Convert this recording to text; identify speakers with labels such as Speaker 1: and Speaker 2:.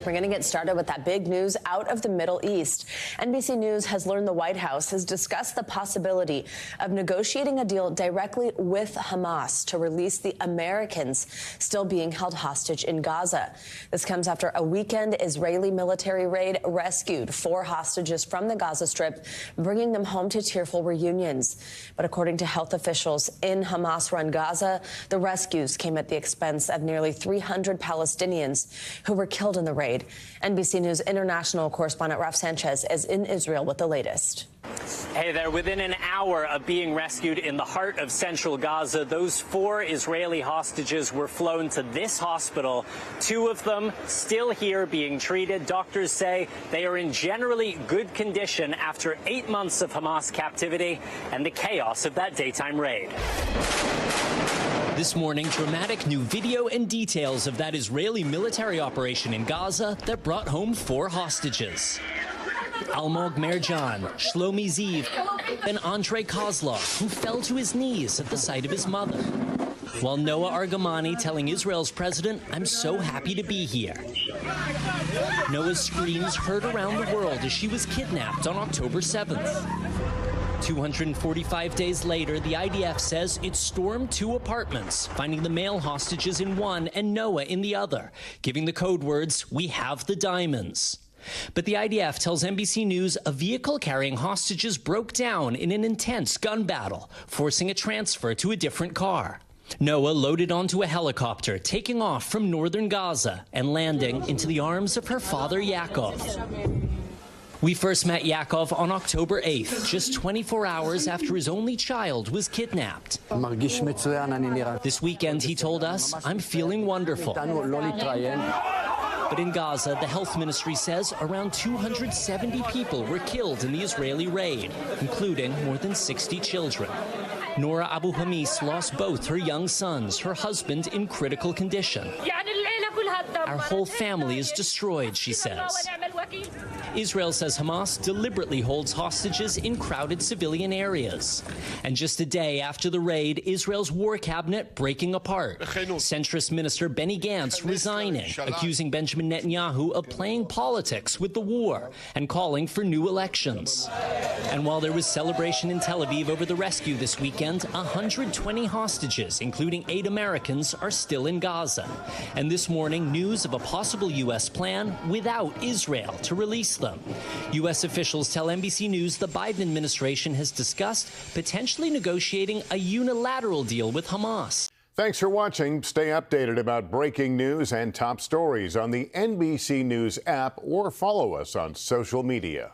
Speaker 1: We're going to get started with that big news out of the Middle East. NBC News has learned the White House has discussed the possibility of negotiating a deal directly with Hamas to release the Americans still being held hostage in Gaza. This comes after a weekend Israeli military raid rescued 4 hostages from the Gaza Strip, bringing them home to tearful reunions. But according to health officials in Hamas-run Gaza, the rescues came at the expense of nearly 300 Palestinians who were killed in the raid. NBC News international correspondent Raf Sanchez is in Israel with the latest.
Speaker 2: Hey there. Within an hour of being rescued in the heart of central Gaza, those 4 Israeli hostages were flown to this hospital. 2 of them still here being treated. Doctors say they are in generally good condition after 8 months of Hamas captivity and the chaos of that daytime raid.
Speaker 3: This morning, dramatic new video and details of that Israeli military operation in Gaza that brought home 4 hostages. Almog Merjan, Shlomi Ziv, and Andrei Kozlov, who fell to his knees at the sight of his mother. While Noah Argamani telling Israel's president, "I'm so happy to be here." Noah's screams heard around the world as she was kidnapped on October 7th. 245 days later, the IDF says it stormed 2 apartments, finding the male hostages in one and Noah in the other, giving the code words, "We have the diamonds." But the IDF tells NBC News a vehicle carrying hostages broke down in an intense gun battle, forcing a transfer to a different car. Noah loaded onto a helicopter, taking off from northern Gaza and landing into the arms of her father, Yaakov. We first met Yaakov on October 8th, just 24 hours after his only child was kidnapped. This weekend, he told us, "I'm feeling wonderful." But in Gaza, the health ministry says around 270 people were killed in the Israeli raid, including more than 60 children. Nora Abu Hamis lost both her young sons, her husband in critical condition. "Our whole family is destroyed," she says. Israel says Hamas deliberately holds hostages in crowded civilian areas. And just a day after the raid, Israel's war cabinet breaking apart. Centrist Minister Benny Gantz resigning, accusing Benjamin Netanyahu of playing politics with the war and calling for new elections. And while there was celebration in Tel Aviv over the rescue this weekend, 120 hostages, including 8 Americans, are still in Gaza. And this morning, news of a possible U.S. plan without Israel to release them. U.S. officials tell NBC News the Biden administration has discussed potentially negotiating a unilateral deal with Hamas.
Speaker 4: Thanks for watching. Stay updated about breaking news and top stories on the NBC News app or follow us on social media.